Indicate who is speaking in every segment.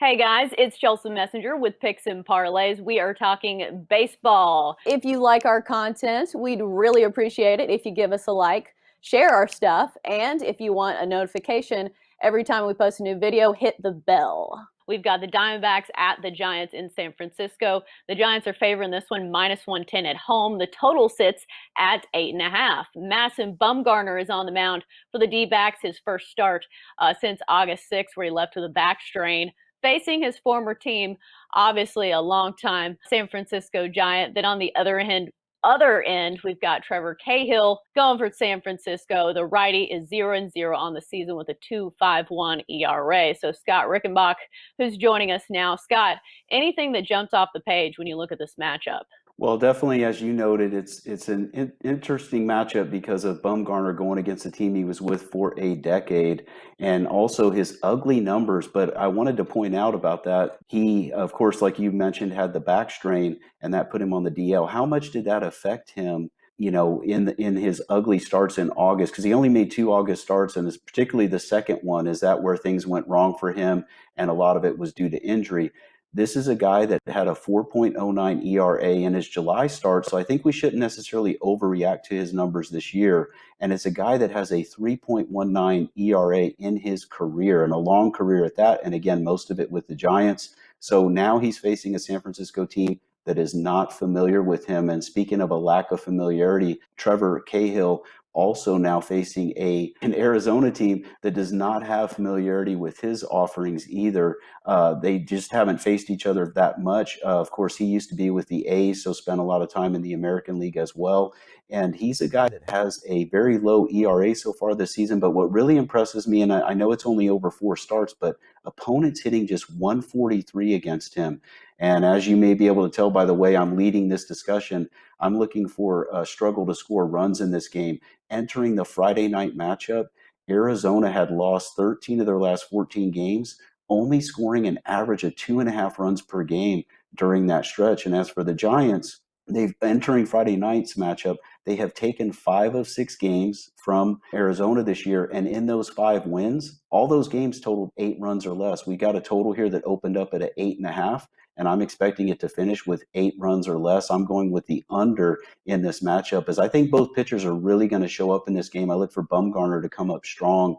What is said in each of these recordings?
Speaker 1: Hey guys, it's Chelsa Messenger with Picks and Parlays. We are talking baseball. If you like our content, we'd really appreciate it if you give us a like, share our stuff, and if you want a notification every time we post a new video, hit the bell. We've got the Diamondbacks at the Giants in San Francisco. The Giants are favoring this one minus 110 at home. The total sits at 8.5. Madison Bumgarner is on the mound for the D-backs, his first start since August 6th, where he left with a back strain, facing his former team, obviously a long-time San Francisco Giant. Then on the other end, we've got Trevor Cahill going for San Francisco. The righty is 0-0 on the season with a 2.51 ERA. So Scott Rickenbach, who's joining us now. Scott, anything that jumps off the page when you look at this matchup?
Speaker 2: Well, definitely, as you noted, it's an interesting matchup because of Bumgarner going against a team he was with for a decade, and also his ugly numbers. But I wanted to point out about that. He, of course, like you mentioned, had the back strain, and that put him on the DL. How much did that affect him? In his ugly starts in August, because he only made two August starts, and particularly the second one, is that where things went wrong for him, and a lot of it was due to injury. This is a guy that had a 4.09 ERA in his July start, so I think we shouldn't necessarily overreact to his numbers this year. And it's a guy that has a 3.19 ERA in his career, and a long career at that. And again, most of it with the Giants. So now he's facing a San Francisco team that is not familiar with him. And speaking of a lack of familiarity, Trevor Cahill also now facing an Arizona team that does not have familiarity with his offerings either. They just haven't faced each other that much. Of course, he used to be with the A's, so spent a lot of time in the American League as well. And he's a guy that has a very low ERA so far this season. But what really impresses me, and I know it's only over four starts, but opponents hitting just 143 against him. And as you may be able to tell by the way I'm leading this discussion, I'm looking for a struggle to score runs in this game. Entering the Friday night matchup, Arizona had lost 13 of their last 14 games, only scoring an average of 2.5 runs per game during that stretch. And as for the Giants, they've entering Friday night's matchup, they have taken 5 of 6 games from Arizona this year. And in those 5 wins, all those games totaled 8 runs or less. We got a total here that opened up at an 8.5, and I'm expecting it to finish with 8 runs or less. I'm going with the under in this matchup, as I think both pitchers are really going to show up in this game. I look for Bumgarner to come up strong,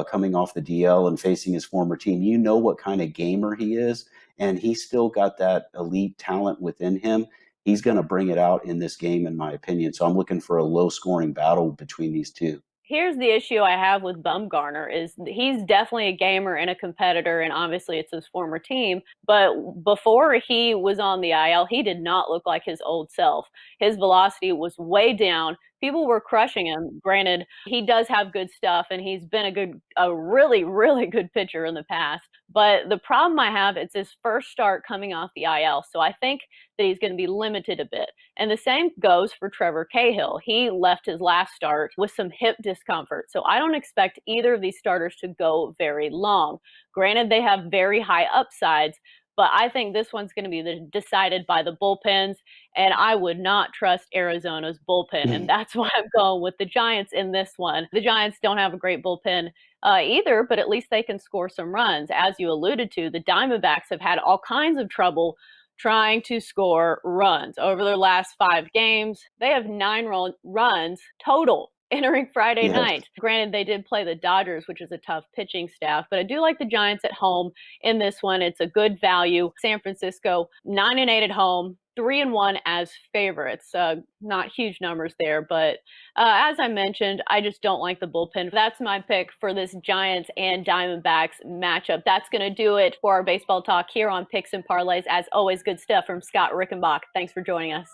Speaker 2: coming off the DL and facing his former team. You know what kind of gamer he is, and he's still got that elite talent within him. He's going to bring it out in this game, in my opinion. So I'm looking for a low-scoring battle between these two.
Speaker 1: Here's the issue I have with Bumgarner is he's definitely a gamer and a competitor, and obviously it's his former team. But before he was on the IL, he did not look like his old self. His velocity was way down. People were crushing him. Granted, he does have good stuff, and he's been a really, really good pitcher in the past. But the problem I have is his first start coming off the IL. So I think that he's going to be limited a bit. And the same goes for Trevor Cahill. He left his last start with some hip discomfort. So I don't expect either of these starters to go very long. Granted, they have very high upsides, but I think this one's going to be decided by the bullpens, and I would not trust Arizona's bullpen, and that's why I'm going with the Giants in this one. The Giants don't have a great bullpen either, but at least they can score some runs. As you alluded to, the Diamondbacks have had all kinds of trouble trying to score runs. Over their last 5 games, they have 9 runs total entering Friday
Speaker 2: Yes.
Speaker 1: night. Granted, they did play the Dodgers, which is a tough pitching staff, but I do like the Giants at home in this one. It's a good value. San Francisco, 9-8 at home, 3-1 as favorites. Not huge numbers there, but as I mentioned, I just don't like the bullpen. That's my pick for this Giants and Diamondbacks matchup. That's going to do it for our baseball talk here on Picks and Parlays. As always, good stuff from Scott Rickenbach. Thanks for joining us.